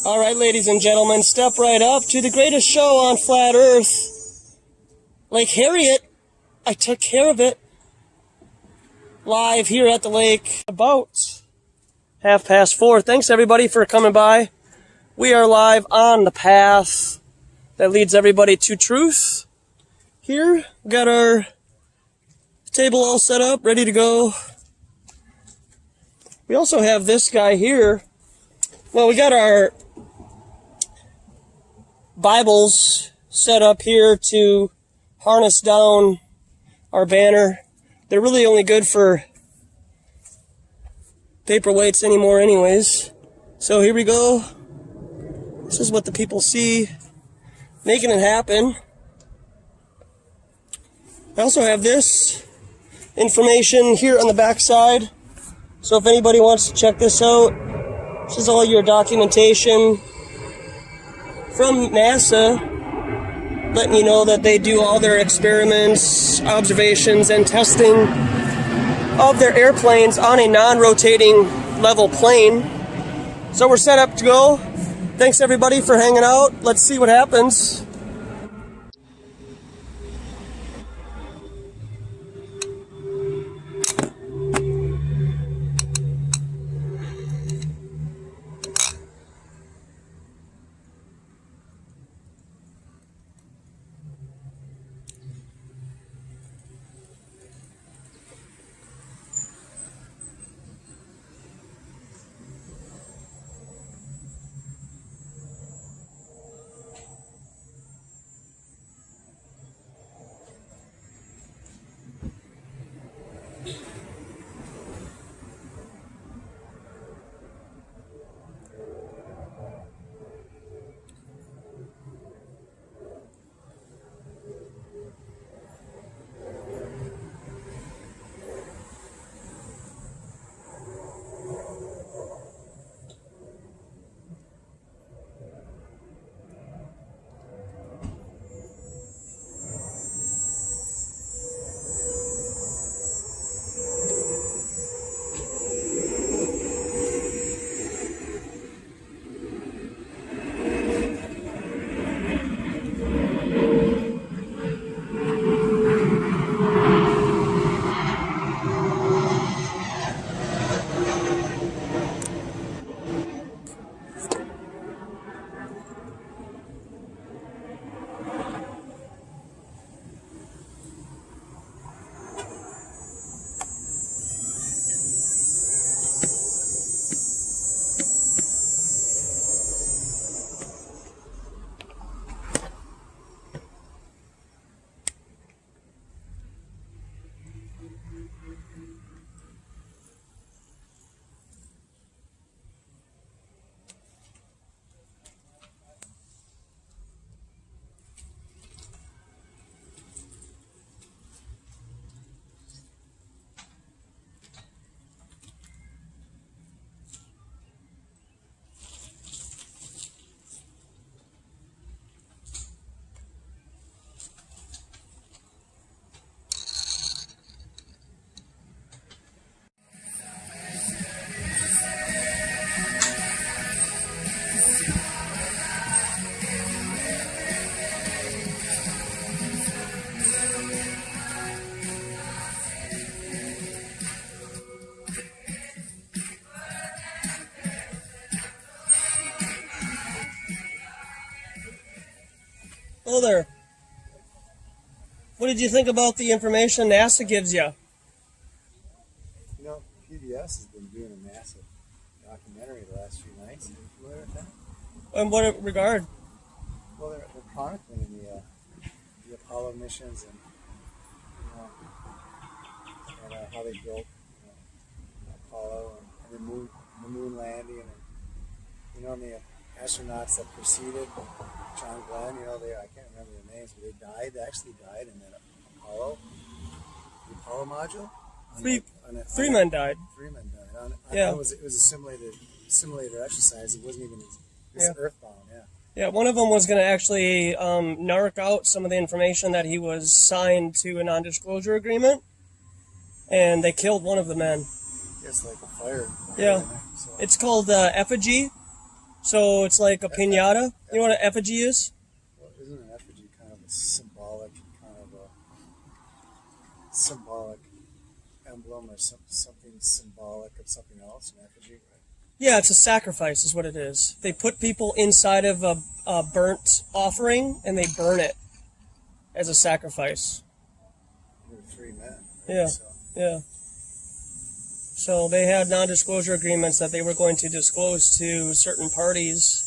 All right, ladies and gentlemen, step right up to the greatest show on flat Earth. Lake Harriet. I took care of it. Live here at the lake about 4:30. Thanks, everybody, for coming by. We are live on the path that leads everybody to truth. Here, we got our table all set up, ready to go. We also have this guy here. Well, we got our Bibles set up here to harness down our banner. They're really only good for paperweights anymore anyways. So here we go. This is what the people see, making it happen. I also have this information here on the back side. So if anybody wants to check this out, this is all your documentation from NASA, letting you know that they do all their experiments, observations, and testing of their airplanes on a non-rotating level plane. So we're set up to go. Thanks everybody for hanging out. Let's see what happens. Hello there. What did you think about the information NASA gives you? You know, PBS has been doing a massive documentary the last few nights. Are you familiar with that? In what regard? Well, they're chronicling the Apollo missions and how they built Apollo and the moon landing and the astronauts that preceded John Glenn. I can't remember their names, but they died. They actually died in that the Apollo module. Three men died. 3 men died. Yeah. It was a simulator exercise. It wasn't even earthbound. Yeah. Yeah, one of them was going to actually narc out some of the information that he was signed to a non-disclosure agreement, and they killed one of the men. It's like a fire. Yeah. It's called effigy. So it's like a piñata. You know what an effigy is? Well, isn't an effigy kind of a symbolic emblem or something symbolic of something else? An effigy, right? Yeah, it's a sacrifice is what it is. They put people inside of a burnt offering and they burn it as a sacrifice. There were 3 men. Right? Yeah, yeah. So they had non-disclosure agreements that they were going to disclose to certain parties,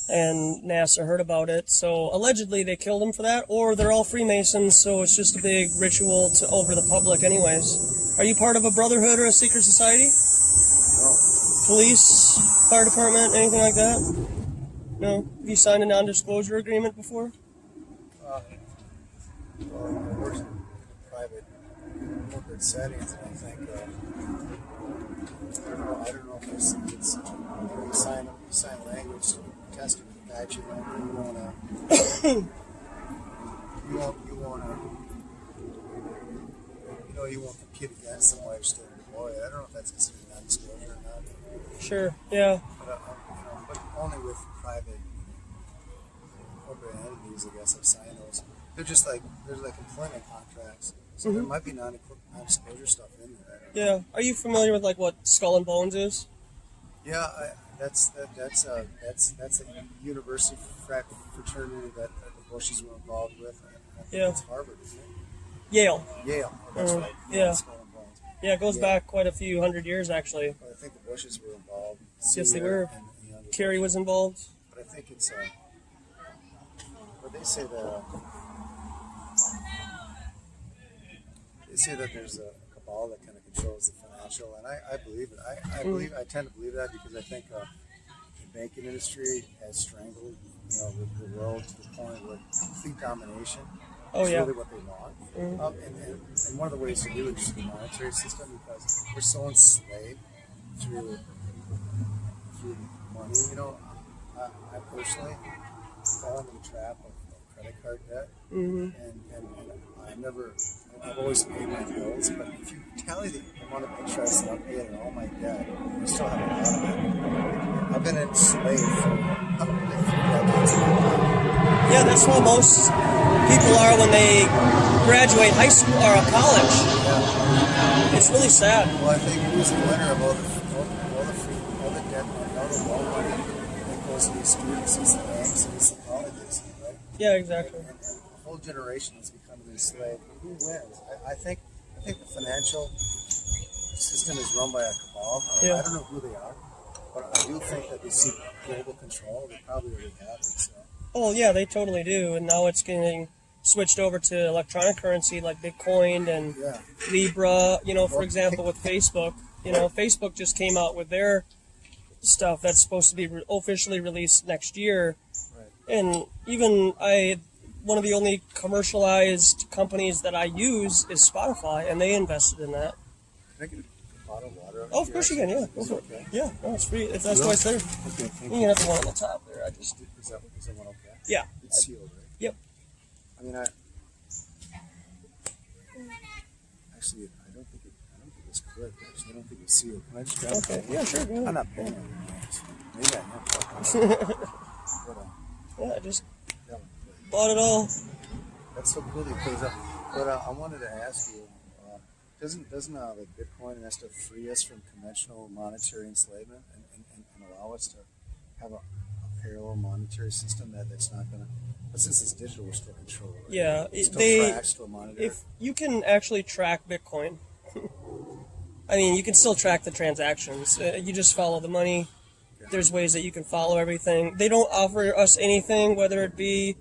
and NASA heard about it. So allegedly they killed them for that, or they're all Freemasons, so it's just a big ritual over the public anyways. Are you part of a brotherhood or a secret society? No. Police, fire department, anything like that? No? Have you signed a non-disclosure agreement before? Well, I worked in private corporate settings, and I think I don't know if it's you sign language testing that you won't compete against them while you're still employed. I don't know if that's considered non-disclosure or not. Sure. Yeah. But only with private corporate entities, I guess I've signed those. They're like employment contracts, so there might be non-disclosure stuff in there. Yeah. Are you familiar with like what Skull and Bones is? Yeah, that's a university fraternity that the Bushes were involved with. I think it's Harvard, isn't it? Yale. Yale. Oh, that's right. Yeah. Skull and Bones. Yeah, it goes back quite a few hundred years actually. But I think the Bushes were involved. Yes, they were. Kerry was involved. But I think it's but they say that there's a cabal that kind of controls the financial, and I believe it. I tend to believe that because I think the banking industry has strangled the world to the point where complete domination is really what they want. And one of the ways to do it is the monetary system, because we're so enslaved through money. I personally fell into the trap of credit card debt, and I've always paid my bills, but if you tally the amount of interest that I've paid on all my debt, I still have a lot of it. I've been enslaved for probably 3 decades. Yeah, that's how most people are when they graduate high school or college. Yeah. It's really sad. Well, I think who's the winner of all the debt, all the loan money that goes to these students, it's the banks and it's the colleges, right? Yeah, exactly. And a whole generation has become enslaved. Who wins? I think the financial system is run by a cabal. Yeah. I don't know who they are, but I do think that they seek global control. They probably already have it. So. Oh yeah, they totally do, and now it's getting switched over to electronic currency like Bitcoin and Libra. For example, with Facebook. Facebook just came out with their stuff that's supposed to be officially released next year, and even one of the only commercialized companies that I use is Spotify, and they invested in that. Can I get a bottle of water? Oh, of course you can, yeah. Go for it. Okay. Yeah, no, it's free. That's why it's there. Okay, thank you can have the one on the top there. Is that one okay? Yeah. It's sealed, right? Yep. I mean, actually, I don't think it's correct. Actually, I don't think it's sealed. Can I just grab it? Okay, yeah, sure, go ahead. I'm not paying it. Maybe I am. Yeah, I just bought it all. That's so cool that you plays up. But I wanted to ask you, doesn't like Bitcoin and that stuff free us from conventional monetary enslavement and allow us to have a parallel monetary system that's not going to, but since it's digital, we're still controlled. Right? Yeah, still monitor. If you can actually track Bitcoin, I mean, you can still track the transactions. You just follow the money. There's ways that you can follow everything. They don't offer us anything, whether it be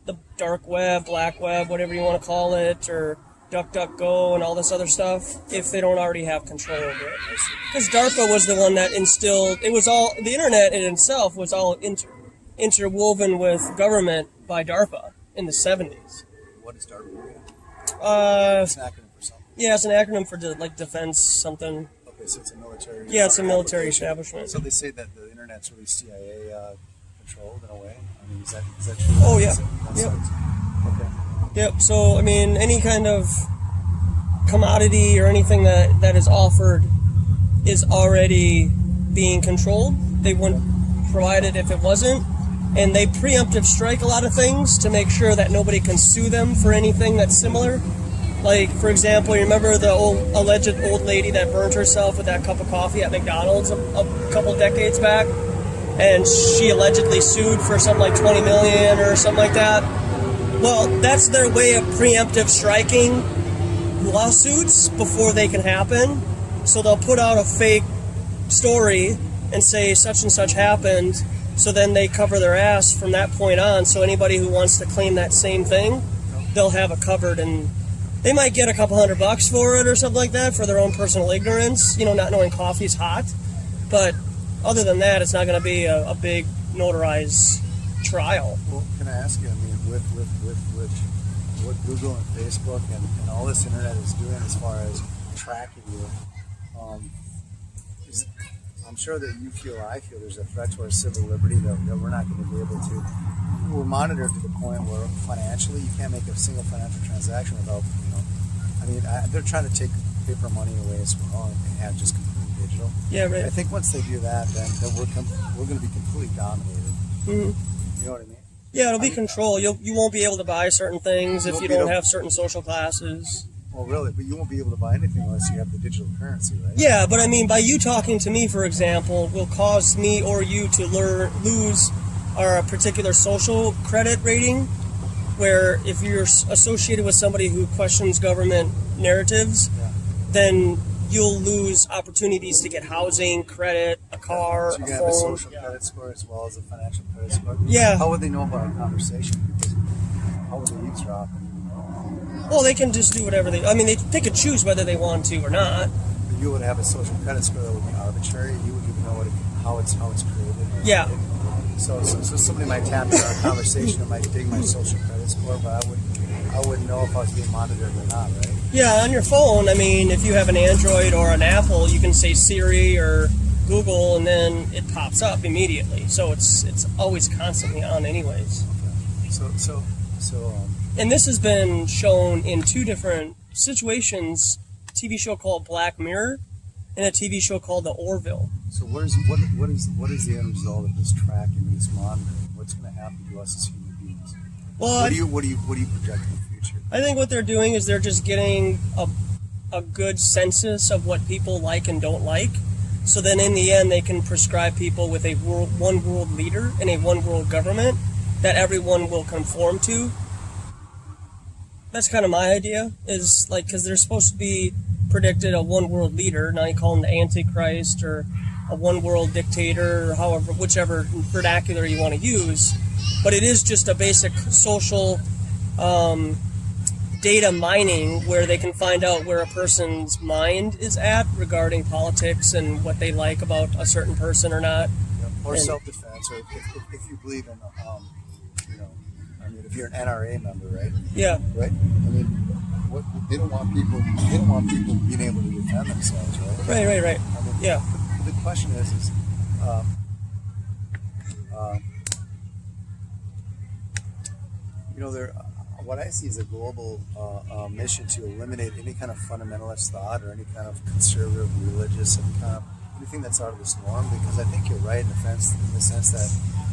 the dark web, black web, whatever you want to call it, or DuckDuckGo and all this other stuff, if they don't already have control over it. Because DARPA was the one that instilled, it was all, the internet in itself was all interwoven with government by DARPA in the 70s. What is DARPA? It's an acronym for something. Yeah, it's an acronym for like defense something. Okay, so it's a military. Yeah, it's a military establishment. So they say that the internet's really CIA controlled in a way. I mean, is that true? Oh yeah. Yep. Okay. Yep. So I mean, any kind of commodity or anything that is offered is already being controlled. They wouldn't provided if it wasn't. And they preemptive strike a lot of things to make sure that nobody can sue them for anything that's similar. Like, for example, you remember the alleged old lady that burned herself with that cup of coffee at McDonald's a couple decades back? And she allegedly sued for something like $20 million or something like that. Well, that's their way of preemptive striking lawsuits before they can happen. So they'll put out a fake story and say such and such happened, so then they cover their ass from that point on. So anybody who wants to claim that same thing, they'll have it covered, and they might get a couple $100 for it or something like that for their own personal ignorance, not knowing coffee's hot. But other than that, it's not going to be a big notarized trial. Well, can I ask you, with what Google and Facebook and all this internet is doing as far as tracking you, I'm sure that I feel there's a threat to our civil liberty that we're not going to be able to. We're monitored to the point where financially you can't make a single financial transaction without, they're trying to take paper money away as well and have just completely digital. Yeah, right. I think once they do that, then we're going to be completely dominated. Mm-hmm. You know what I mean? Yeah, it'll be control. You won't be able to buy certain things if you don't have certain social classes. Well, really, but you won't be able to buy anything unless you have the digital currency, right? Yeah, but by you talking to me, for example, will cause me or you to lose our particular social credit rating, where if you're associated with somebody who questions government narratives, then you'll lose opportunities to get housing, credit, a car, so you a have phone. a social credit score as well as a financial credit score. Yeah. How would they know about our conversation? Because how would they eavesdrop? Well, they can just do whatever they could choose whether they want to or not. But you would have a social credit score that would be arbitrary. You wouldn't even know how it's created. Yeah. So somebody might tap into our conversation and might dig my social credit score, but I wouldn't know if I was being monitored or not, right? Yeah, on your phone, if you have an Android or an Apple, you can say Siri or Google, and then it pops up immediately. So it's always constantly on anyways. Okay. So and this has been shown in two different situations, a TV show called Black Mirror and a TV show called The Orville. So what is the end result of this tracking and this monitoring? What's going to happen to us as human beings? Well, what do you project in the future? I think what they're doing is they're just getting a good census of what people like and don't like. So then in the end, they can prescribe people with a one world leader and a one world government that everyone will conform to. That's kind of my idea, is because they're supposed to be predicted a one world leader. Now you call him the Antichrist or a one world dictator, or whichever vernacular you want to use. But it is just a basic social data mining where they can find out where a person's mind is at regarding politics and what they like about a certain person or not. Or self-defense, or if you believe in, if you're an NRA member, right? Yeah. Right? They don't want people being able to defend themselves, right? Right. Yeah. The question is what I see is a global mission to eliminate any kind of fundamentalist thought or any kind of conservative, religious, anything that's out of this norm. Because I think you're right in the sense that,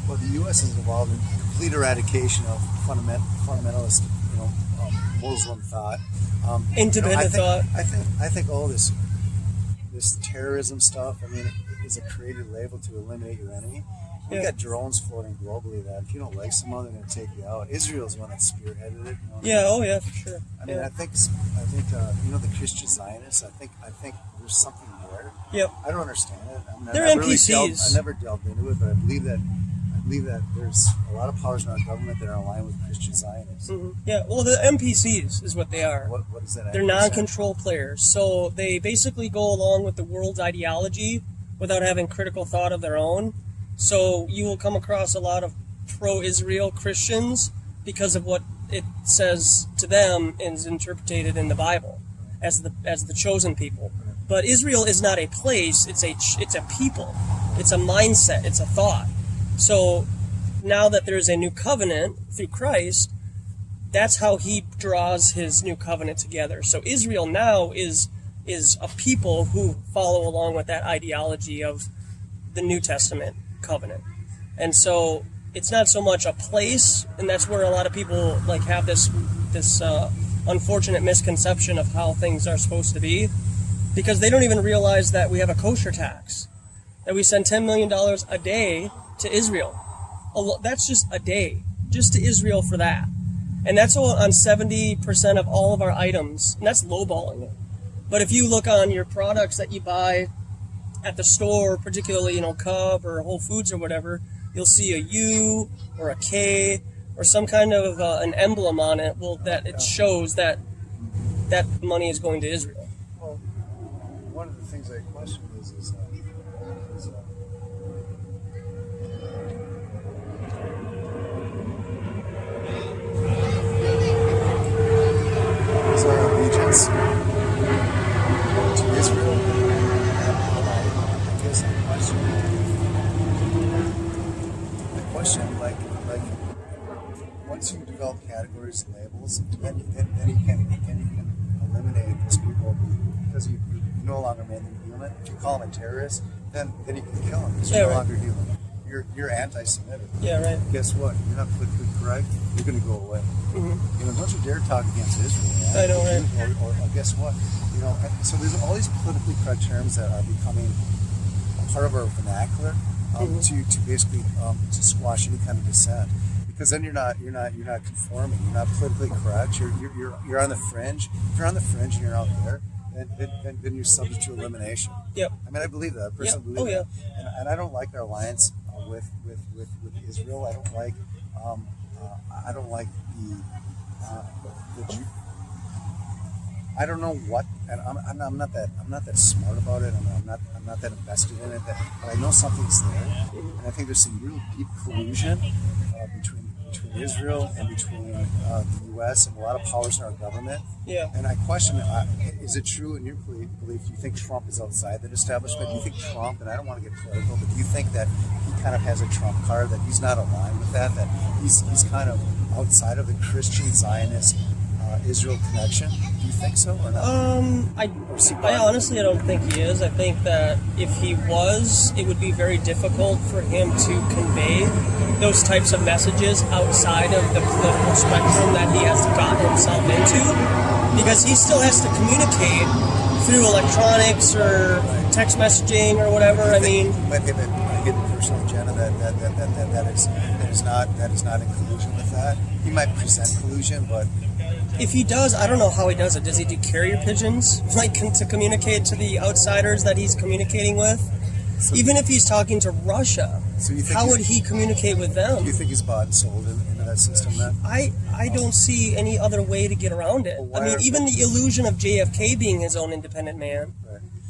the U.S. is involved in complete eradication of fundamentalist, Muslim thought, independent thought. I think all this terrorism stuff, is a created label to eliminate your enemy. We've got drones floating globally that if you don't like someone, they're going to take you out. Israel's the one that spearheaded it. Yeah, for sure. I think the Christian Zionists. I think there's something there. Yep. I don't understand it. They're NPCs. I never delved into it, but I believe that there's a lot of powers in our government that are aligned with Christian Zionists. Mm-hmm. Yeah, well, the NPCs is what they are. What is that? They're non-control players. So they basically go along with the world's ideology without having critical thought of their own. So you will come across a lot of pro-Israel Christians because of what it says to them and is interpreted in the Bible as the chosen people. But Israel is not a place, it's a people. It's a mindset, it's a thought. So now that there's a new covenant through Christ, that's how he draws his new covenant together. So Israel now is a people who follow along with that ideology of the New Testament covenant. And so it's not so much a place, and that's where a lot of people like have this unfortunate misconception of how things are supposed to be, because they don't even realize that we have a kosher tax, that we send $10 million a day to Israel. That's just a day, just to Israel for that. And that's on 70% of all of our items, and that's lowballing it. But if you look on your products that you buy at the store, particularly, Cub or Whole Foods or whatever, you'll see a U or a K or some kind of an emblem on it. Well, that it shows that that money is going to Israel. Well, one of the things I question is our allegiance to Israel. I guess the question, like once you develop categories and labels, then you can eliminate those people because you no longer make them human. If you call them a terrorist, then you can kill them because you're no longer human. You're anti-Semitic. Yeah, right. Guess what? You're not politically correct. You're going to go away. Mm-hmm. Don't you dare talk against Israel. Man. I know, right? Or guess what? So there's all these politically correct terms that are becoming a part of our vernacular to basically to squash any kind of dissent. Because then you're not conforming. You're not politically correct. You're on the fringe. If you're on the fringe and you're out there, then you're subject to elimination. Yep. I mean, I believe that. I personally believe that. And I don't like our alliance with Israel. I don't like the Jew. I don't know what, and I'm not that smart about it. I'm not that invested in it. But I know something's there, and I think there's some real deep collusion between Israel and between the U.S. and a lot of powers in our government. Yeah. And I question, is it true in your belief? Do you think Trump is outside that establishment? Do you think Trump, and I don't want to get political, but do you think that he kind of has a Trump card, that he's not aligned with that he's kind of outside of the Christian Zionist Israel connection? Do you think so or not? I honestly don't think he is. I think that if he was, it would be very difficult for him to convey those types of messages outside of the political spectrum that he has gotten himself into, because he still has to communicate through electronics or text messaging or whatever. I mean, he might have a personal agenda that is not in collusion with that. He might present collusion, but if he does, I don't know how he does it. Does he do carrier pigeons, like to communicate to the outsiders that he's communicating with? So, even if he's talking to Russia, how would he communicate with them? Do you think he's bought and sold into that system then? I don't see any other way to get around it. I mean, even the illusion of JFK being his own independent man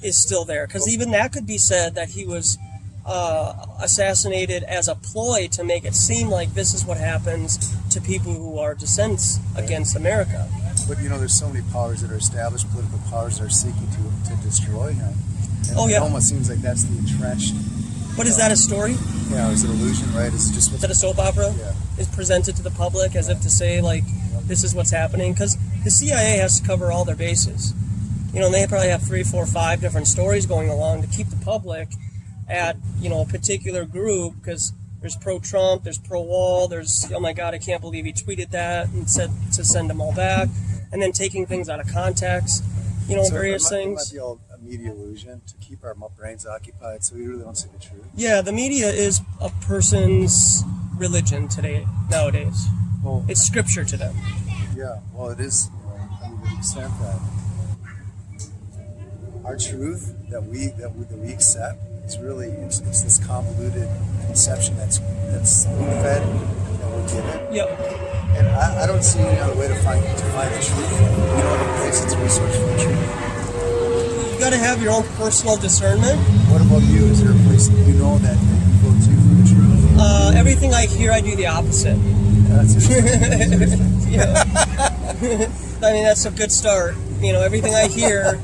is still there, because even that could be said that he was assassinated as a ploy to make it seem like this is what happens to people who are dissents against America. But there's so many powers that are established, political powers that are seeking to destroy him. And it almost seems like that's the entrenched. But is that a story? Yeah, is it illusion, right? Is it just that a soap opera is presented to the public as if to say, like, this is what's happening? Because the CIA has to cover all their bases. They probably have 3, 4, 5 different stories going along to keep the public at, a particular group, because there's pro-Trump, there's pro-wall, there's, oh my God, I can't believe he tweeted that and said to send them all back, and then taking things out of context, various things. It might be all a media illusion to keep our brains occupied, so we really don't see the truth. Yeah, the media is a person's religion nowadays. Well, it's scripture to them. Yeah, well, it is, to the extent that our truth that we accept is really it's this convoluted conception that's spoon-fed that we're given. Yep. And I don't see any other way to find the truth. The place it's research for the truth. You got to have your own personal discernment. What about you? Is there a place that you go to for the truth? Everything I hear, I do the opposite. That's it. Yeah. I mean, that's a good start. Everything I hear,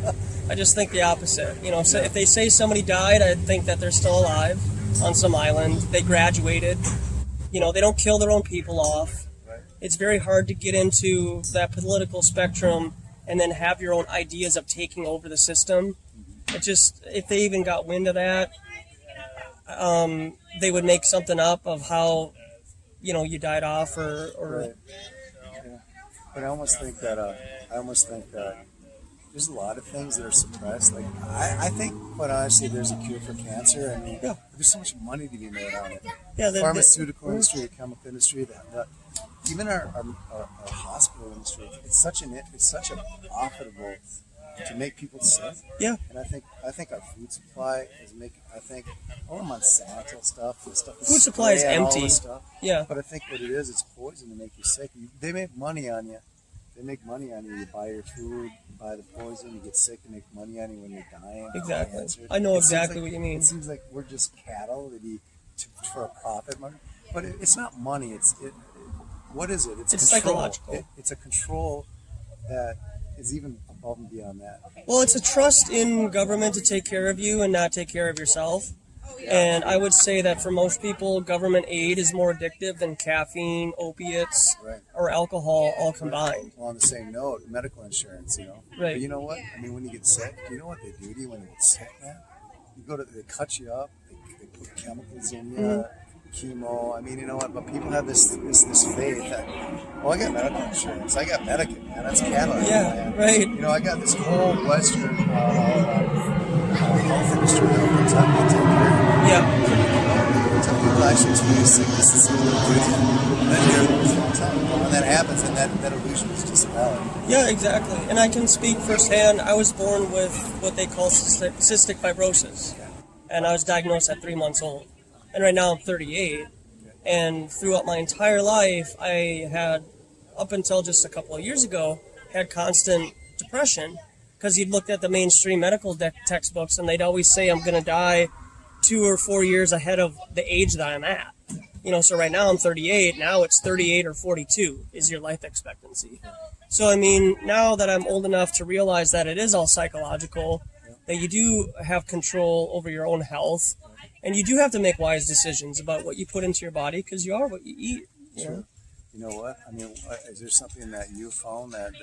I just think the opposite. So if they say somebody died, I think that they're still alive on some island. They graduated. They don't kill their own people off. Right. It's very hard to get into that political spectrum and then have your own ideas of taking over the system. It just, if they even got wind of that, they would make something up of how, you died off or Right. Yeah. But I almost think that there's a lot of things that are suppressed. Like I think, quite honestly, there's a cure for cancer. I mean, there's so much money to be made on it. Yeah, the pharmaceutical industry, the chemical industry, even our hospital industry. It's such a profitable to make people sick. Yeah. And I think our food supply is making. I think all the Monsanto stuff, the stuff. Food supply is empty. All this stuff. Yeah. But I think what it is, it's poison to make you sick. They make money on you. They make money on you. You buy your food, you buy the poison, you get sick, and make money on you when you're dying. Exactly. I know exactly what you mean. It seems like we're just cattle for a profit market. But it's not money. What is it? It's psychological. It's a control that is even above and beyond that. Well, it's a trust in government to take care of you and not take care of yourself. And I would say that for most people, government aid is more addictive than caffeine, opiates, or alcohol all combined. Well, on the same note, medical insurance, Right. But you know what? I mean, when you get sick, do you know what they do to you when you get sick, man? They cut you up, they put chemicals in you, chemo. I mean, you know what? But people have this faith that, I got medical insurance. I got Medicare, man. That's cattle. Yeah, right. I got this whole Western health industry that will take care of you. Yeah. Some people actually experience sickness and when that happens, then that illusion is dispelled. Yeah, exactly. And I can speak firsthand. I was born with what they call cystic fibrosis. And I was diagnosed at 3 months old. And right now I'm 38. And throughout my entire life, I had, up until just a couple of years ago, had constant depression. Because you'd looked at the mainstream medical textbooks and they'd always say I'm going to die 2 or 4 years ahead of the age that I'm at. So right now I'm 38. Now it's 38 or 42 is your life expectancy. So, I mean, now that I'm old enough to realize that it is all psychological, that you do have control over your own health, and you do have to make wise decisions about what you put into your body because you are what you eat. Sure. You know what? I mean, is there something that you found that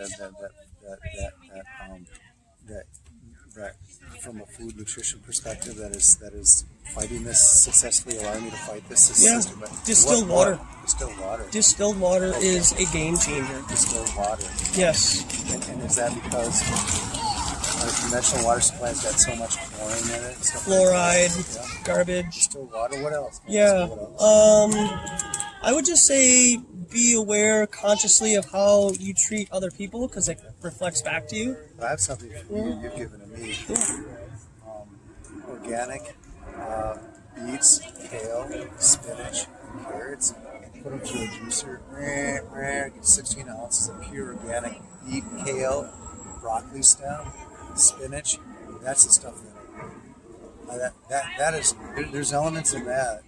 from a food nutrition perspective that is fighting this successfully, allowing you to fight this system? Distilled water. Distilled water. Distilled water is a game changer. Distilled water. Yes. And is that because our conventional water supply's got so much chlorine in it? Fluoride, garbage. Distilled water. What else? Yeah. I would just say be aware consciously of how you treat other people because it reflects back to you. I have something for you you've given to me. Organic beets, kale, spinach, and carrots. Put them through a juicer. Get 16 ounces of pure organic beet, kale, broccoli stem, spinach. That's the stuff that is. There's elements in that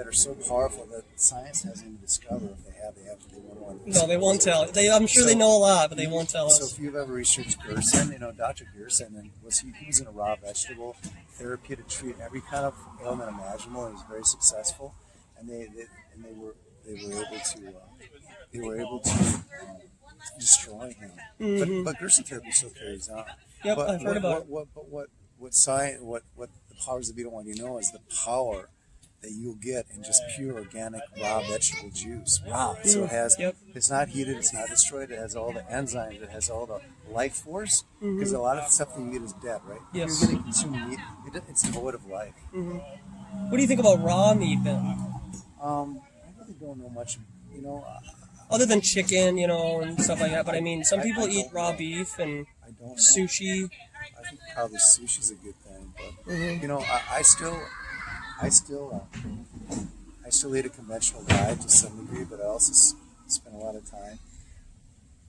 are so powerful that science hasn't even discovered. If they have, they won't. No, they won't tell. I'm sure they know a lot, but they won't tell us. So if you've ever researched 𝐀𝐮, Dr. 𝐀𝐿𝐥𝐿, and he was in a raw vegetable therapy to treat every kind of ailment imaginable. He was very successful, and they were able to destroy him. Mm-hmm. But 𝐀𝐿𝐥𝐿 therapy still carries on. Yep, I've heard about it. What the powers that we don't want you to know is the power that you'll get in just pure organic raw vegetable juice. Wow. So it has, it's not heated, it's not destroyed, it has all the enzymes, it has all the life force, because a lot of the stuff that you get is dead, right? Yes. You're going to consume meat, it's devoid of life. Mm-hmm. What do you think about raw meat then? I really don't know much, other than chicken, and stuff like that, but I mean, some people eat raw beef and sushi. I think probably sushi's a good thing, but, I still eat a conventional diet to some degree, but I also spend a lot of time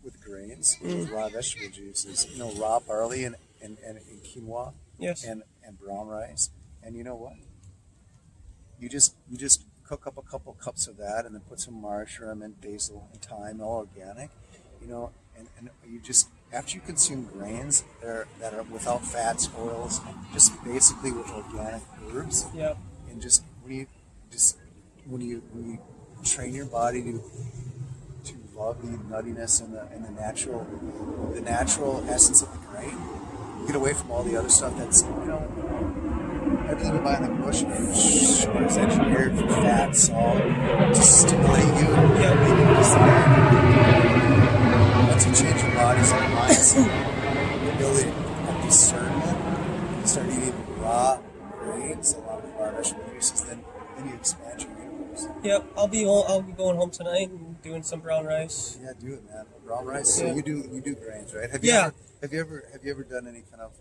with grains, with raw vegetable juices, raw barley and quinoa, and brown rice. And you know what? You just cook up a couple cups of that, and then put some marjoram and basil and thyme, all organic, and you just, after you consume grains that are without fats, oils, just basically with organic herbs. Yep. And just when you train your body to love the nuttiness and the natural essence of the grain, you get away from all the other stuff that's everything you buy in the grocery that salt to stimulate you Yeah. and make you decide. Once you change your body's mindset, the ability of discernment, you start eating raw grains along with raw vegetable juices, then you expand your universe. Yep, I'll be going home tonight and doing some brown rice. Yeah, do it, man. Brown rice. So Yeah. you do grains, right? Have you ever done any kind of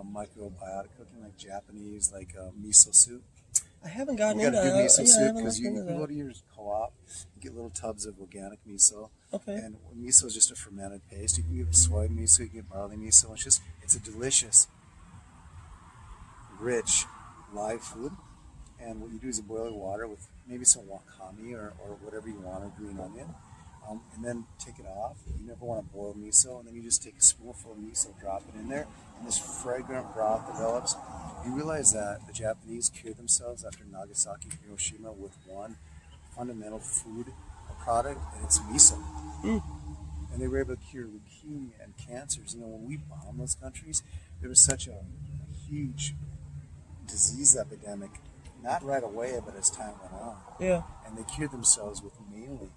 microbiotic cooking, like Japanese, like miso soup? I haven't gotten You into got to do that. miso Yeah, I soup haven't because looked you into can go that. to your co-op, you get little tubs of organic miso. Okay. And miso is just a fermented paste. You can get soy miso, you can get barley miso. It's a delicious, rich, live food. And what you do is you boil water with maybe some wakame or whatever you want, or green onion, and then take it off. You never want to boil miso, and then you just take a spoonful of miso, drop it in there, and this fragrant broth develops. You realize that the Japanese cured themselves after Nagasaki and Hiroshima with one fundamental food product, and it's miso. Mm. And they were able to cure leukemia and cancers. You know, when we bombed those countries, there was such a huge disease epidemic. Not right away, but as time went on. Yeah. And they cured themselves with mainly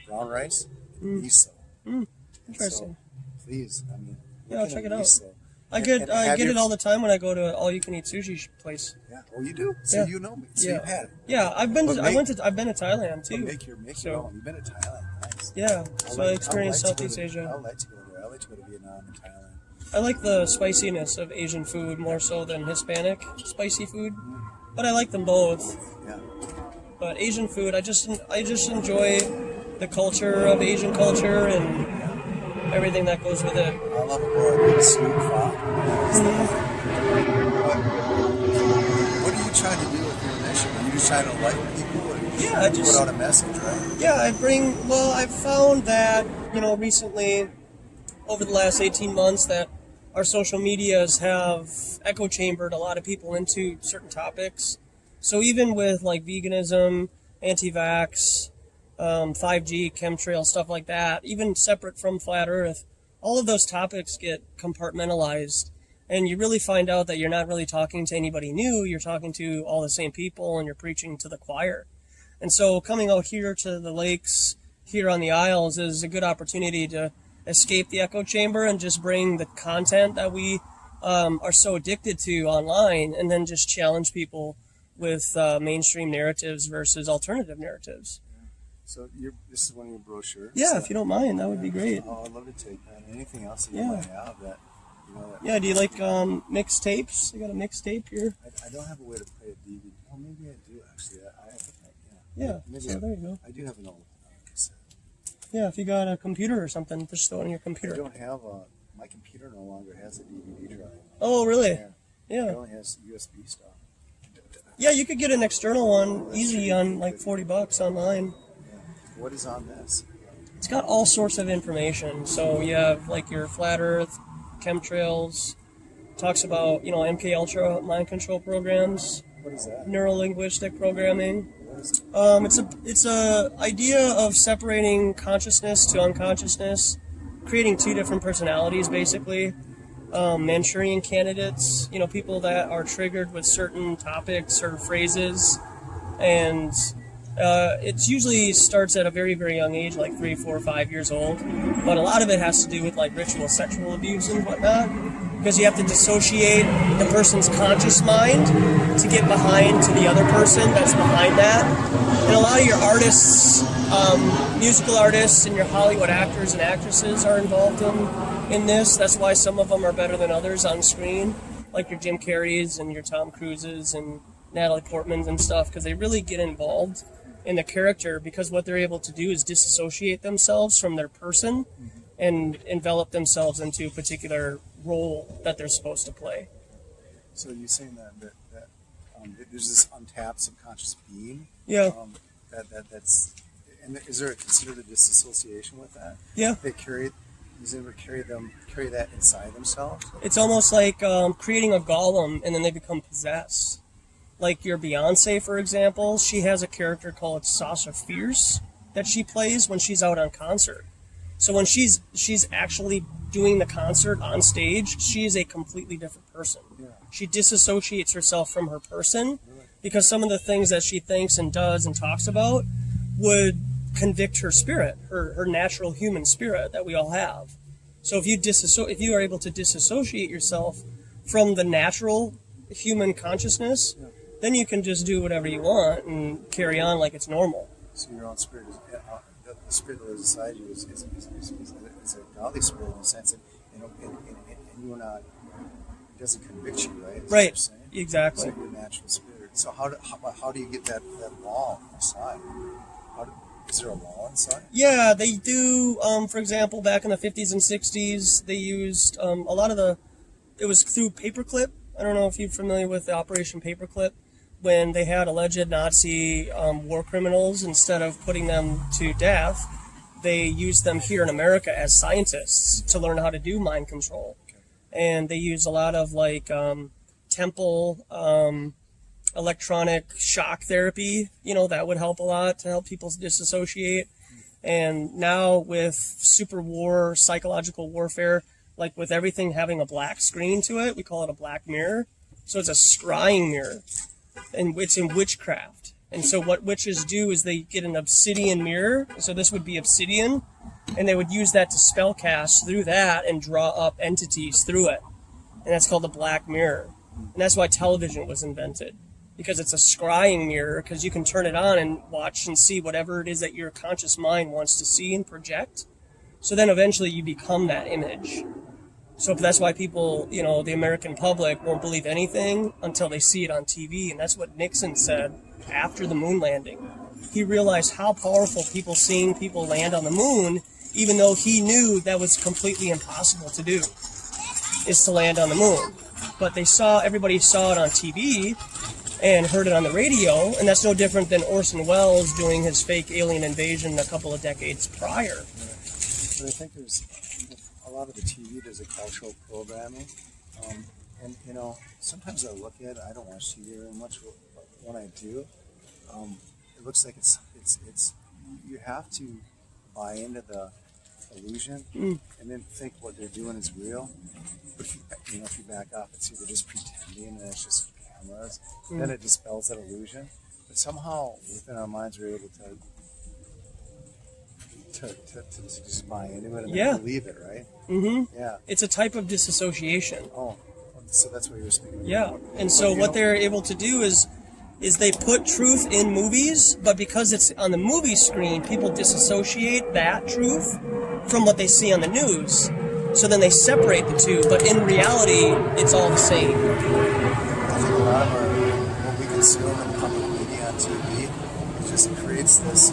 brown rice and miso. Mm. And Interesting. so, please, I mean, Yeah, I'll check it out. miso. I get have it all the time when I go to an all-you-can-eat sushi place. Yeah. Oh, you do? So Yeah. you know me. So Yeah. you've had it. Yeah, I've been But to Thailand too. Make your So- own. You've been to Thailand. Nice. Yeah, so I experienced I'd like to go Southeast to- Asia. I'd like to go there. I'd like to go to Vietnam and Thailand. I like the spiciness of Asian food more so than Hispanic spicy food, but I like them both. Yeah. But Asian food, I just enjoy the culture of Asian culture and everything that goes with it. I love it more than Snoop Dogg. What are you trying to do with your mission? Are you just trying to enlighten people, or are you just Yeah, trying to put out a message, right? Yeah, I've found that, recently, over the last 18 months, that our social medias have echo chambered a lot of people into certain topics. So even with like veganism, anti-vax, 5G, chemtrail, stuff like that, even separate from flat Earth, all of those topics get compartmentalized. And you really find out that you're not really talking to anybody new, you're talking to all the same people, and you're preaching to the choir. And so coming out here to the lakes, here on the Isles, is a good opportunity to escape the echo chamber and just bring the content that we are so addicted to online, and then just challenge people with mainstream narratives versus alternative narratives. So this is one of your brochures. Yeah, so, if you don't mind, that would be great. Oh, I'd love to take that. Anything else that you might have that, Yeah, do you like mixed tapes? You got a mixtape here? I don't have a way to play a DVD. Oh, maybe I do, actually. I think Yeah, maybe so there you go. I do have an old cassette. Yeah, if you got a computer or something, just throw it on your I computer. don't have my computer no longer has a DVD drive. Oh, really? It Yeah. only has USB stuff. Yeah, you could get an external one easy on like $40 online. Yeah. What is on this? It's got all sorts of information. So you have like your flat Earth, chemtrails, talks about, MK Ultra mind control programs, What is that? neuro-linguistic programming. What is it? It's a idea of separating consciousness to unconsciousness, creating two different personalities basically. Manchurian candidates, people that are triggered with certain topics or phrases, and it usually starts at a very, very young age, like 3, 4, 5 years old. But a lot of it has to do with like ritual sexual abuse and whatnot, because you have to dissociate the person's conscious mind to get behind to the other person that's behind that. And a lot of your artists, musical artists, and your Hollywood actors and actresses are involved in this. That's why some of them are better than others on screen, like your Jim Carreys and your Tom Cruises and Natalie Portmans and stuff, because they really get involved in the character, because what they're able to do is disassociate themselves from their person and envelop themselves into a particular role that they're supposed to play. So you're saying that there's this untapped subconscious being? Yeah. That's. And is there considered a disassociation with that? Yeah. They carry. Does anyone carry that inside themselves? It's almost like creating a golem and then they become possessed. Like your Beyonce, for example, she has a character called Sasha Fierce that she plays when she's out on concert. So when she's actually doing the concert on stage, she is a completely different person. Yeah. She disassociates herself from her person, because some of the things that she thinks and does and talks about would convict her spirit, her natural human spirit that we all have. So if you are able to disassociate yourself from the natural human consciousness, then you can just do whatever you want and carry on like it's normal. So your own spirit is the spirit that lives inside you is a godly spirit in the sense that and you are not. It doesn't convict you, right? Is Right. What you're saying? Exactly. It's like your natural spirit. So how do you get that law inside? Is there a law inside? Yeah, they do. For example, back in the 50s and 60s, they used a lot of it was through paperclip. I don't know if you're familiar with the Operation Paperclip, when they had alleged Nazi war criminals, instead of putting them to death, they used them here in America as scientists to learn how to do mind control. And they used a lot of temple electronic shock therapy, that would help a lot to help people disassociate. And now with super war, psychological warfare, like with everything having a black screen to it, we call it a black mirror. So it's a scrying mirror, and it's in witchcraft. And so what witches do is they get an obsidian mirror, so this would be obsidian, and they would use that to spellcast through that and draw up entities through it. And that's called the black mirror. And that's why television was invented, because it's a scrying mirror, because you can turn it on and watch and see whatever it is that your conscious mind wants to see and project. So then eventually you become that image. So that's why people, the American public won't believe anything until they see it on TV. And that's what Nixon said after the moon landing. He realized how powerful seeing people land on the moon, even though he knew that was completely impossible to do, is to land on the moon. But everybody saw it on TV and heard it on the radio, and that's no different than Orson Welles doing his fake alien invasion a couple of decades prior. But I think there's a lot of the TV, there's a cultural programming, and sometimes I look at it. I don't watch TV very much, but when I do, it looks like it's you have to buy into the illusion and then think what they're doing is real. But if you back off and see they're just pretending and it's just cameras, then it dispels that illusion. But somehow within our minds we're able to just buy into it and then believe it, right? Mm-hmm. Yeah. It's a type of disassociation. Oh, so that's what you were speaking about. Yeah, and so what they're able to do is they put truth in movies, but because it's on the movie screen, people disassociate that truth from what they see on the news. So then they separate the two, but in reality, it's all the same. I think a lot of what we consume in public media on TV, it just creates this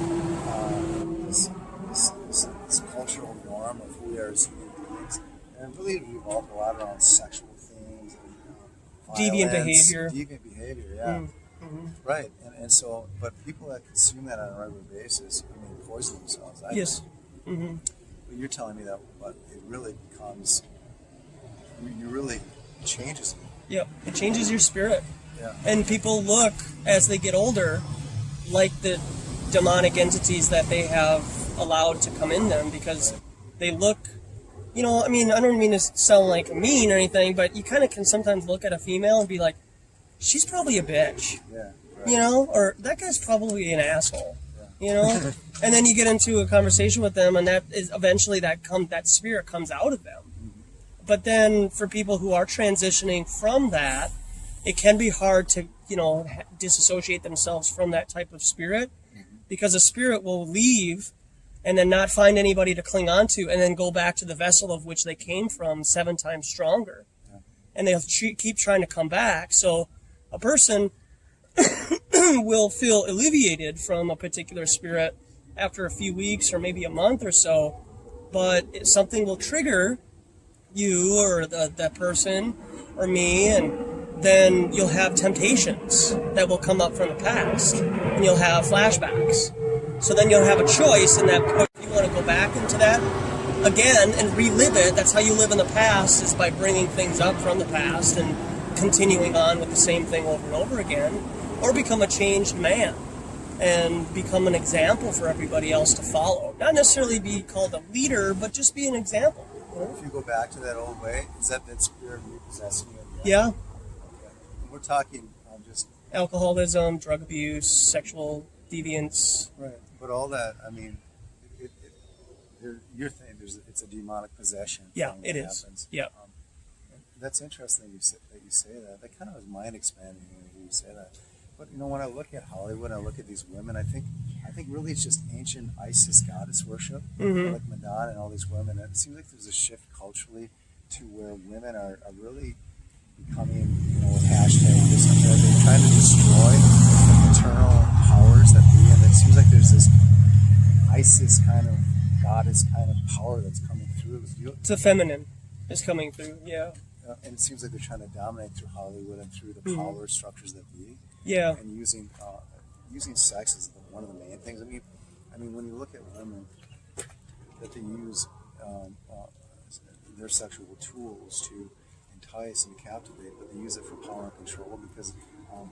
cultural norm of who we are as human beings, and it really revolved a lot around sexual themes and Deviant violence, behavior. Deviant behavior, yeah. Mm-hmm. Right, and so, but people that consume that on a regular basis, poison themselves. Yes. Mm-hmm. But you're telling me that, but it really becomes, you really changes it. Yep, it changes your spirit. Yeah. And people look, as they get older, like the demonic entities that they have allowed to come in them, because they look, I don't mean to sound like mean or anything, but you kind of can sometimes look at a female and be like, she's probably a bitch. Yeah. Right. Or that guy's probably an asshole. Yeah. And then you get into a conversation with them, and that is eventually that spirit comes out of them. Mm-hmm. But then for people who are transitioning from that, it can be hard to, disassociate themselves from that type of spirit, because a spirit will leave and then not find anybody to cling on to, and then go back to the vessel of which they came from 7 times stronger. Yeah. And they'll keep trying to come back. So a person will feel alleviated from a particular spirit after a few weeks or maybe a month or so, but something will trigger you or that person or me, and then you'll have temptations that will come up from the past, and you'll have flashbacks. So then you'll have a choice in that if you want to go back into that again and relive it. That's how you live in the past, is by bringing things up from the past and continuing on with the same thing over and over again, or become a changed man and become an example for everybody else to follow. Not necessarily be called a leader, but just be an example. If you go back to that old way, is that spirit repossessing you again? Yeah. Okay. And we're talking just alcoholism, drug abuse, sexual deviance. Right. But all that, I mean, you're saying it's a demonic possession. Yeah, thing it that is. Happens. Yeah. That's interesting that you say that. That kind of is mind expanding when you say that. But you know, when I look at Hollywood, I look at these women. I think really it's just ancient Isis goddess worship, like Madonna and all these women. And it seems like there's a shift culturally to where women are really becoming, you know, with hashtag this and that. They're trying to destroy the maternal powers that be, and it seems like there's this Isis kind of goddess kind of power that's coming through. The feminine is coming through. Yeah. And it seems like they're trying to dominate through Hollywood and through the power structures that be. Yeah. And using sex as one of the main things. I mean, when you look at women, that they use their sexual tools to entice and captivate, but they use it for power and control because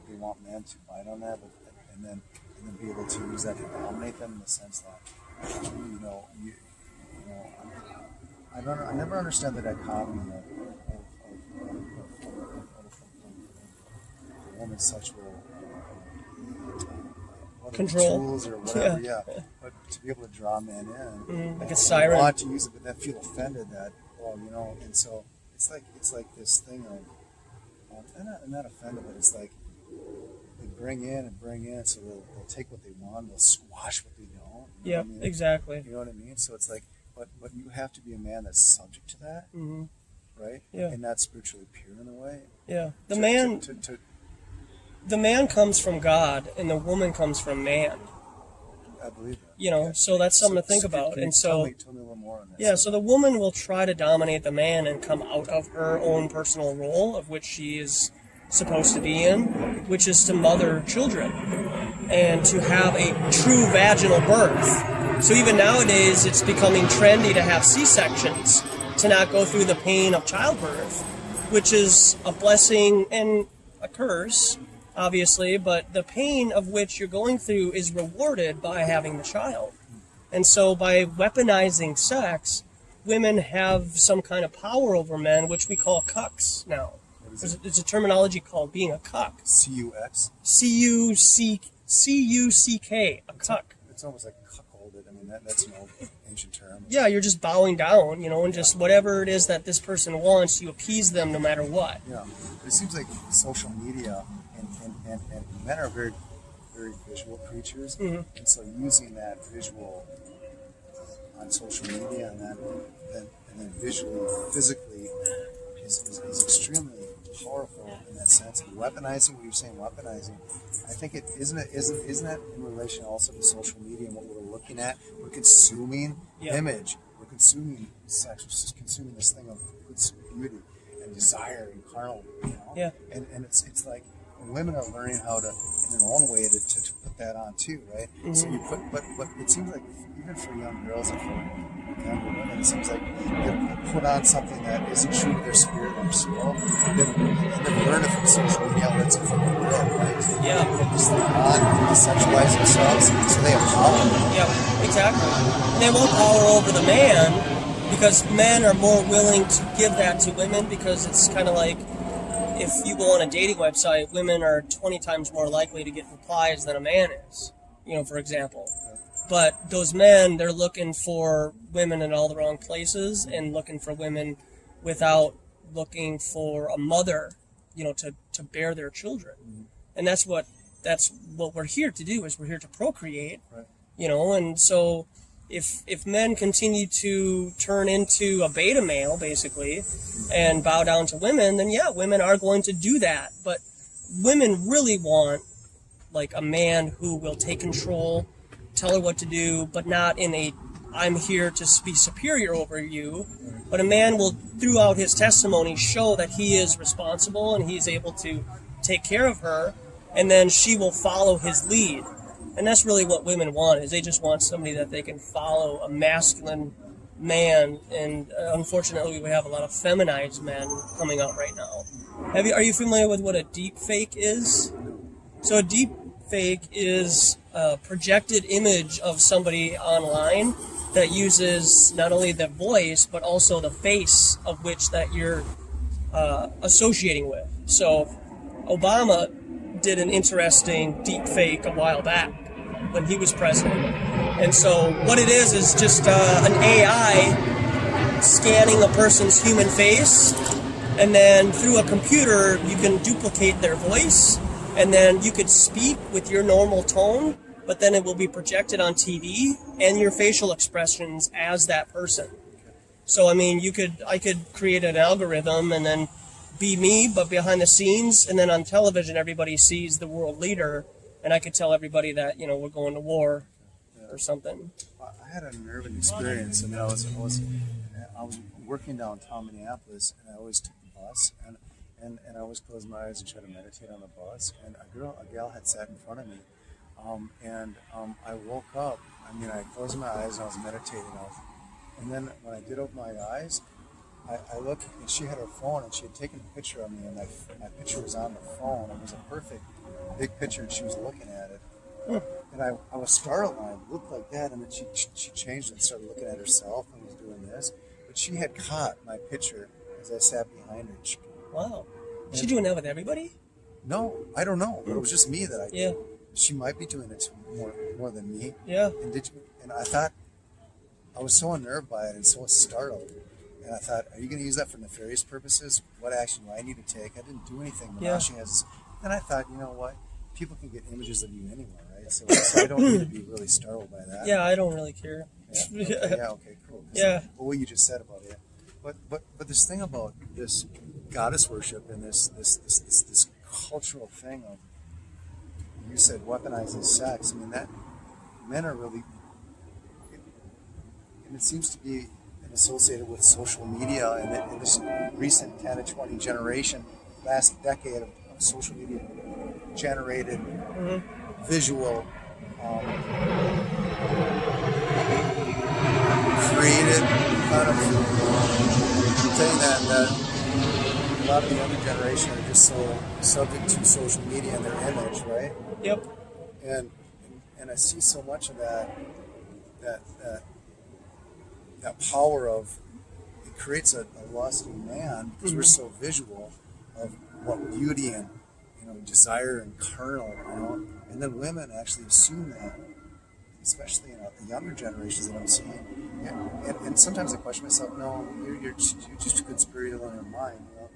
they want men to bite on that, and then be able to use that to dominate them in the sense that I never understand the dichotomy of a woman's sexual control tools or whatever, yeah. But to be able to draw men in, like a siren, want to use it, but then feel offended that, well, you know, and so it's like this thing of, I'm not offended, but it's like they bring in, so they'll take what they want, they'll squash what they don't. Yeah, I mean? exactly. You know what I mean? So it's like, but you have to be a man that's subject to that, right? Yeah, and not spiritually pure in a way. Yeah, the man comes from God, and the woman comes from man. I believe that. You know, so that's something to think about. And so, tell me a little more on that. Yeah, so the woman will try to dominate the man and come out of her own personal role of which she is supposed to be in, which is to mother children and to have a true vaginal birth. So even nowadays, it's becoming trendy to have C-sections, to not go through the pain of childbirth, which is a blessing and a curse, obviously, but the pain of which you're going through is rewarded by having the child. And so by weaponizing sex, women have some kind of power over men, which we call cucks now. There's a terminology called being a cuck. C-U-X? C-U-C-K, a cuck. It's almost like cuckolded. I mean, that's an old ancient term. Yeah, you're just bowing down, you know, and just whatever it is that this person wants, you appease them no matter what. Yeah. It seems like social media and men are very, very visual creatures, and so using that visual on social media and then visually, physically is extremely powerful in that sense. And weaponizing, what you're saying, weaponizing, I think isn't that in relation also to social media and what we're looking at? We're consuming image, we're consuming sex, we're just consuming this thing of beauty and desire and carnal, you know? Yeah. And it's like women are learning how to, in their own way, to put that on too, right? So you put, but it seems like even for young girls and for younger women, it seems like they put on something that isn't true to their spirit or soul. They've learned it from social media outlets and from the world, right? Yeah. They just sexualize themselves, so they have power. Yeah, exactly. And they want power over the man because men are more willing to give that to women because it's kind of like, if you go on a dating website, women are 20 times more likely to get replies than a man is, you know, for example. But those men, they're looking for women in all the wrong places and looking for women without looking for a mother, you know, to bear their children. And that's what we're here to do, is we're here to procreate, you know, and so if men continue to turn into a beta male, basically, and bow down to women, then yeah, women are going to do that. But women really want, like, a man who will take control, tell her what to do, but not in a, I'm here to be superior over you. But a man will, throughout his testimony, show that he is responsible and he's able to take care of her, and then she will follow his lead. And that's really what women want, is they just want somebody that they can follow, a masculine man. And unfortunately, we have a lot of feminized men coming out right now. Are you familiar with what a deep fake is? So a deep fake is a projected image of somebody online that uses not only the voice, but also the face of which that you're associating with. So Obama did an interesting deep fake a while back when he was president. And so what it is just an AI scanning a person's human face, and then through a computer you can duplicate their voice, and then you could speak with your normal tone, but then it will be projected on TV and your facial expressions as that person. So I mean, I could create an algorithm and then be me, but behind the scenes, and then on television everybody sees the world leader, and I could tell everybody that, you know, we're going to war or something. I had an unnerving experience. I mean, I was working downtown Minneapolis, and I always took the bus, and I always closed my eyes and try to meditate on the bus. And a gal had sat in front of me, I woke up. I mean, I closed my eyes and I was meditating. And then when I did open my eyes, I looked, and she had her phone, and she had taken a picture of me, and my picture was on the phone. It was a perfect big picture, and she was looking at it. And I was startled, and I looked like that, and then she changed and started looking at herself and was doing this. But she had caught my picture as I sat behind her. Wow. Is she doing that with everybody? No, I don't know. It was just me that Yeah. She might be doing it more than me. Yeah. And I thought, I was so unnerved by it and so startled. And I thought, are you going to use that for nefarious purposes? What action do I need to take? I didn't do anything, but now she has. Then I thought, you know what? People can get images of you anywhere, right? So I don't need to be really startled by that. Yeah, I don't really care. Yeah, okay, cool. Yeah. Well, what you just said about it. But this thing about this goddess worship and this cultural thing of, you said weaponizing sex. I mean, that men are really, and it seems to be associated with social media and this recent 10 to 20 generation, last decade of social media generated visual, created kind of thing that a lot of the younger generation are just so subject to social media and their image, right? Yep. And I see so much of that power of, it creates a lust in man because we're so visual of what beauty and, you know, desire and carnal, you know, and then women actually assume that, especially in the younger generations that I'm seeing, and sometimes I question myself, no, you're just a good spirit in your mind, you know,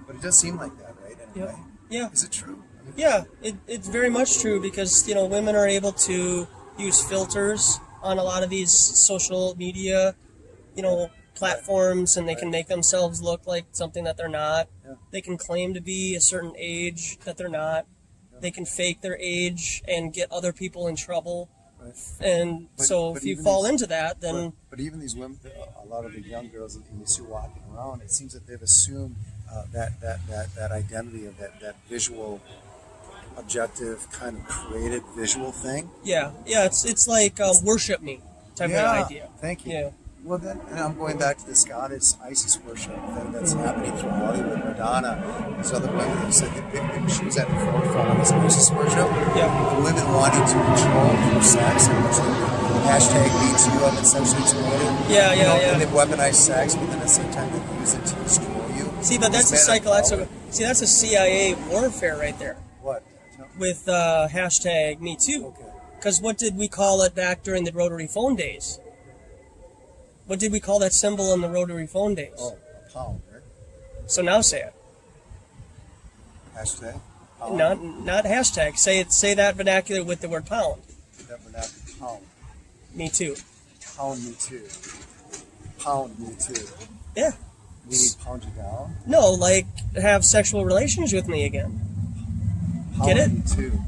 but it does seem like that, right? In a way. Yeah. Is it true? I mean, yeah, it's very much true because, you know, women are able to use filters on a lot of these social media, you know, platforms, and they can make themselves look like something that they're not. Yeah. They can claim to be a certain age that they're not. Yeah. They can fake their age and get other people in trouble. Right. And but if you fall into that, then... But even these women, a lot of the young girls that you see walking around, it seems that they've assumed that identity of that visual, objective, kind of created visual thing. Yeah, it's like worship me type of idea. Thank you. Yeah. Well, then, and I'm going back to this goddess ISIS worship thing that's happening through Hollywood. Madonna, these other women who said that she was at the forefront of this ISIS worship. Yeah. The women wanting to control through sex, and which hashtag #MeToo have essentially exploited. Yeah. And they've weaponized sex, but then at the same time they use it to destroy you. See, but that's a psychological. See, that's a CIA warfare right there. What? With hashtag #MeToo. Okay. Because what did we call it back during the rotary phone days? What did we call that symbol in the rotary phone days? Oh, a pound, right? So now say it. Hashtag? Pound. Not hashtag. Say that vernacular with the word pound. That vernacular, pound. Me too. Pound me too. Pound me too. Yeah. You need to pound you down? No, like have sexual relations with me again. Pound Get it? me too.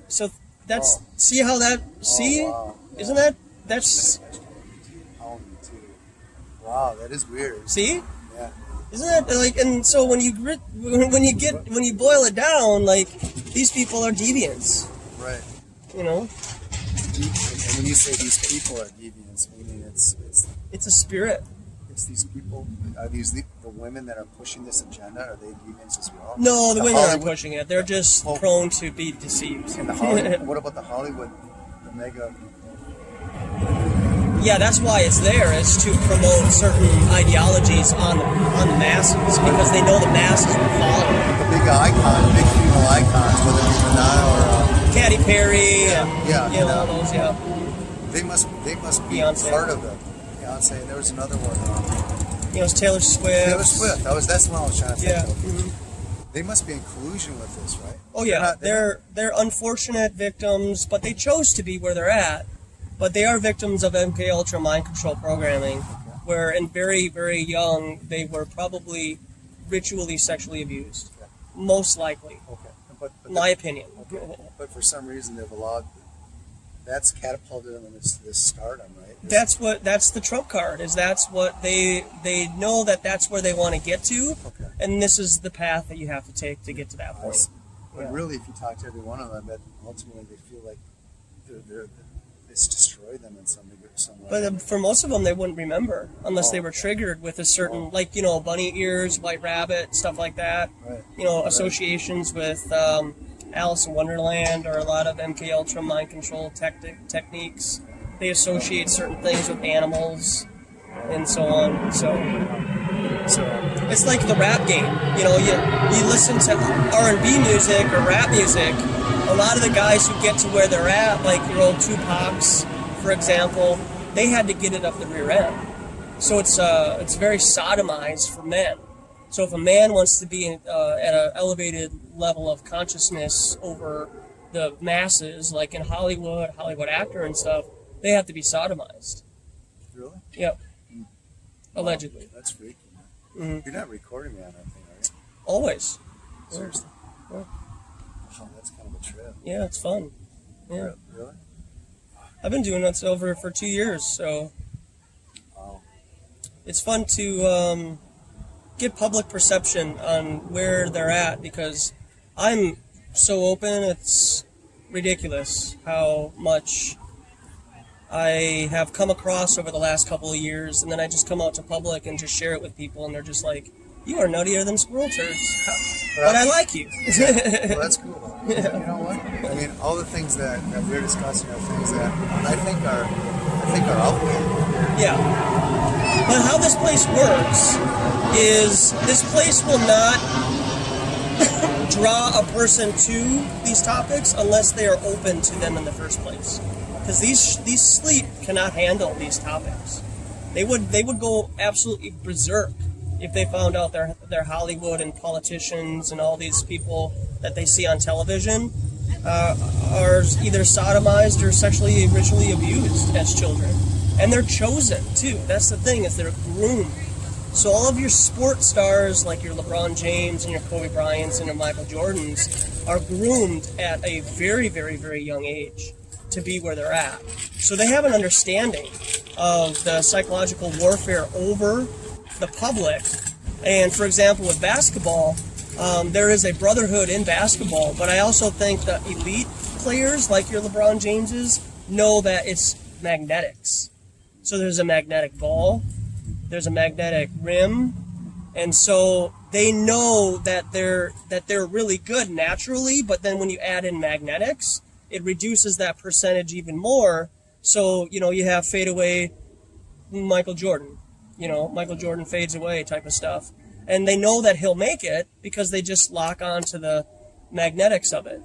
So that's see how that Wow. Yeah. Isn't that's Pound me too. Wow, that is weird. see? Yeah. Isn't that like? And so when you boil it down, like these people are deviants. Right. You know. And when you say these people are deviants, meaning It's a spirit. it's these people. Are these the women that are pushing this agenda? Are they deviants as well? No, the women aren't Hollywood- pushing it. They're just prone to be deceived. And the Hollywood, what about the Hollywood, the mega? Yeah, that's why it's there, is to promote certain ideologies on the masses, because they know the masses will follow it. The big icon, the big female icons, whether it be Madonna or Katy Perry, yeah, all those, yeah. They must be Beyonce. part of it. Beyonce, and there was another one. It's Taylor Swift. Taylor Swift. That's the one I was trying to think of. Mm-hmm. They must be in collusion with this, right? Oh yeah, they're unfortunate victims, but they chose to be where they're at. But they are victims of 𝐀𝐿 mind control programming, where in very, very young they were probably ritually sexually abused, most likely. Okay, but my opinion. Okay. But for some reason they've allowed. That's catapulted them in this stardom, right? That's the trump card. That's what they know that's where they want to get to, and this is the path that you have to take to get to that point. But really, if you talk to every one of them, that ultimately they feel like it's destroyed them in some degree, some way. But for most of them, they wouldn't remember unless they were triggered with a certain, bunny ears, white rabbit, stuff like that. Right. Associations with Alice in Wonderland or a lot of 𝐀𝐿 mind control techniques. They associate certain things with animals and so on. So it's like the rap game. You listen to R&B music or rap music. A lot of the guys who get to where they're at, like your old Tupac's, for example, they had to get it up the rear end. So it's very sodomized for men. So if a man wants to be at an elevated level of consciousness over the masses, like in Hollywood actor and stuff, they have to be sodomized. Really? Yep. Allegedly. That's freaky, man. Mm-hmm. You're not recording me on that thing, are you? Always. Seriously? Yeah. Oh, that's kind of a trip. Yeah, it's fun. Yeah. Really? I've been doing that for 2 years, so Wow. it's fun to get public perception on where they're at, because I'm so open, it's ridiculous how much I have come across over the last couple of years, and then I just come out to public and just share it with people, and they're just like, you are nuttier than squirrel turds. But I like you. Well, that's cool. Yeah. You know what? I mean, all the things that we're discussing are things that I think are out there. Yeah. But how this place works is this place will not draw a person to these topics unless they are open to them in the first place. Because these sleep cannot handle these topics. They would go absolutely berserk if they found out their Hollywood and politicians and all these people that they see on television are either sodomized or sexually ritually abused as children. And they're chosen too. That's the thing, is they're groomed. So all of your sports stars like your LeBron James and your Kobe Bryants and your Michael Jordans are groomed at a very, very, very young age to be where they're at. So they have an understanding of the psychological warfare over the public. And for example, with basketball, there is a brotherhood in basketball, but I also think the elite players like your LeBron Jameses know that it's magnetics. So there's a magnetic ball, there's a magnetic rim, and so they know that they're really good naturally, but then when you add in magnetics, it reduces that percentage even more. So, you have fade away Michael Jordan. Michael Jordan fades away type of stuff. And they know that he'll make it because they just lock on to the magnetics of it.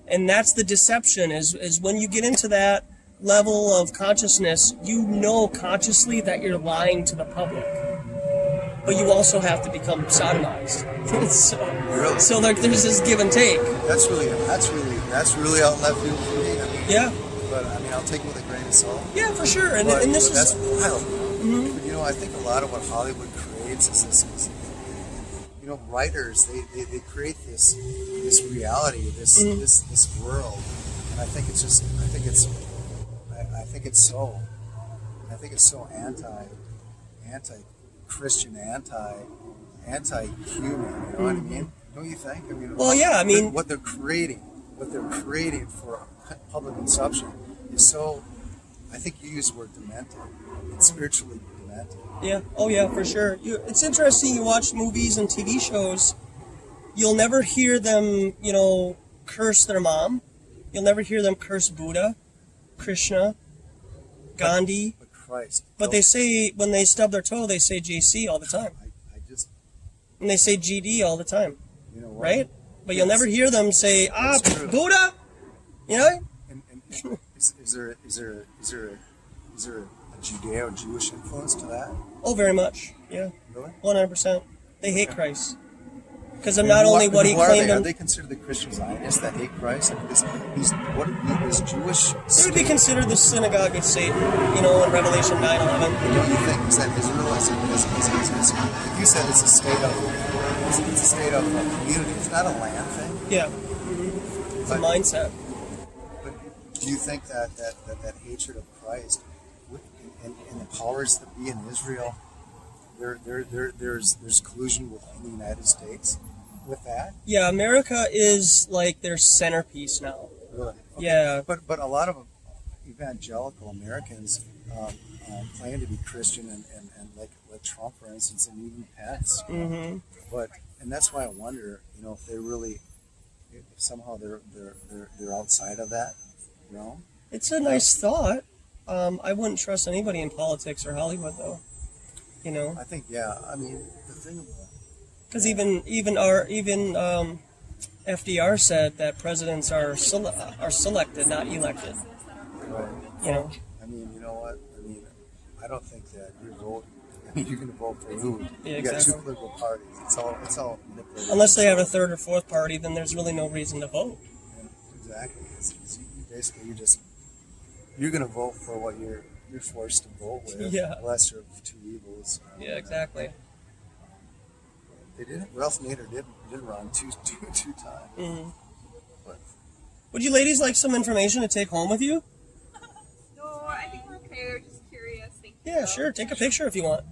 And that's the deception, is when you get into that level of consciousness, you know consciously that you're lying to the public. But you also have to become sodomized. So there's this give and take. That's really out left field for me. I mean, yeah. But I'll take it with a grain of salt. Yeah, for sure. And this is that's wild. Mm-hmm. But, I think a lot of what Hollywood creates is this. Writers they create this reality, this world, and I think it's so anti-Christian, anti-human. You know what I mean? Don't you think? Well, yeah. What they're creating for public consumption is so. I think you use the word demented. It's spiritually demented. Yeah. Oh, yeah, for sure. It's interesting. You watch movies and TV shows. You'll never hear them, curse their mom. You'll never hear them curse Buddha, Krishna, Gandhi. But Christ. But they say, when they stub their toe, they say JC all the time. I just. And they say GD all the time. You know what? Right? but you'll never hear them say, Buddha! You know? And is there a Judeo-Jewish influence to that? Oh, very much. Yeah. Really? 100%. They hate Christ. Because of not only what he claimed. Are they considered the Christian Zionists that hate Christ? I mean, is Jewish? They would be considered the synagogue of Satan, you know, in Revelation 9:11. Don't you think is that Israel is like you said, it's a state of community. It's not a land thing. Yeah. It's a mindset. But do you think that hatred of Christ and the powers that be in Israel, there's collusion within the United States with that? Yeah, America is like their centerpiece now. Really? Okay. Yeah. But a lot of evangelical Americans claim to be Christian and like Trump, for instance, and even Pence. Mm-hmm. And that's why I wonder, you know, if they really, if somehow they're outside of that realm. It's a nice thought. I wouldn't trust anybody in politics or Hollywood, though. You know. I think, yeah. I mean, the thing about because even FDR said that presidents are selected, not elected. Right. You know. I mean, you know what? I mean, I don't think that your vote. I mean, you're going to vote for who? Yeah, you got exactly. two political parties. It's all manipulated. Unless they have a third or fourth party, then there's really no reason to vote. Yeah, exactly. Basically, you're going to vote for what you're forced to vote with. Yeah. Lesser of two evils. Yeah, exactly. They didn't. Ralph Nader did run two times. Mm-hmm. But would you ladies like some information to take home with you? No, I think we're okay. We're just curious. Thank you. Yeah, sure. Take a picture if you want.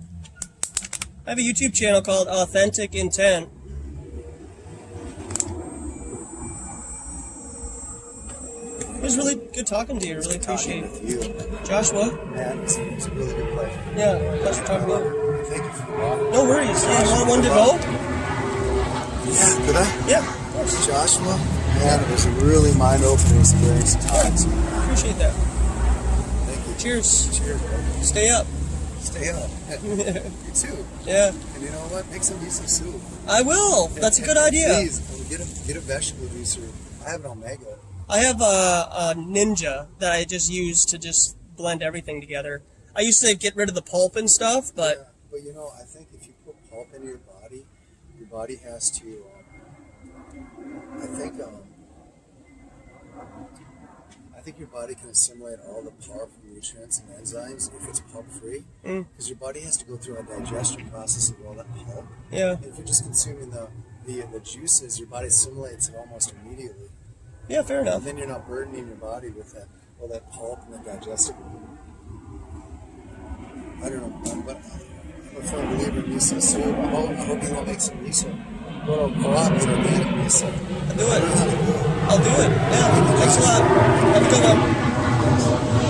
I have a YouTube channel called Authentic Intent. It was really good talking to you. Really appreciate it. with you, Joshua? man, it's a really good pleasure. Yeah, pleasure talking to you. Thank you for the walk. No worries. Yeah, you want one to go? Yeah, could I? Yeah, of course. Joshua, man, it was a really mind-opening experience at times. Appreciate that. Thank you. Cheers. Cheers, bro. Stay up. Stay up. You too. Yeah. And you know what? Make some decent soup. I will. That's a good idea. Please, get a vegetable juicer. I have an Omega. I have a Ninja that I just use to just blend everything together. I used to get rid of the pulp and stuff, but... Yeah, but you know, I think if you put pulp into your body has to... I think your body can assimilate all the powerful nutrients and enzymes if it's pulp-free. Because your body has to go through a digestion process of all that pulp. Yeah. And if you're just consuming the juices, your body assimilates it almost immediately. Yeah, fair enough. And then you're not burdening your body with all that pulp and the digestible. I don't know, but I'm a firm believer in miso soup. I hope you will make some miso. Go to a co-op and organic miso. I'll do it. I'll do it. Yeah, thanks a lot. Have a good one.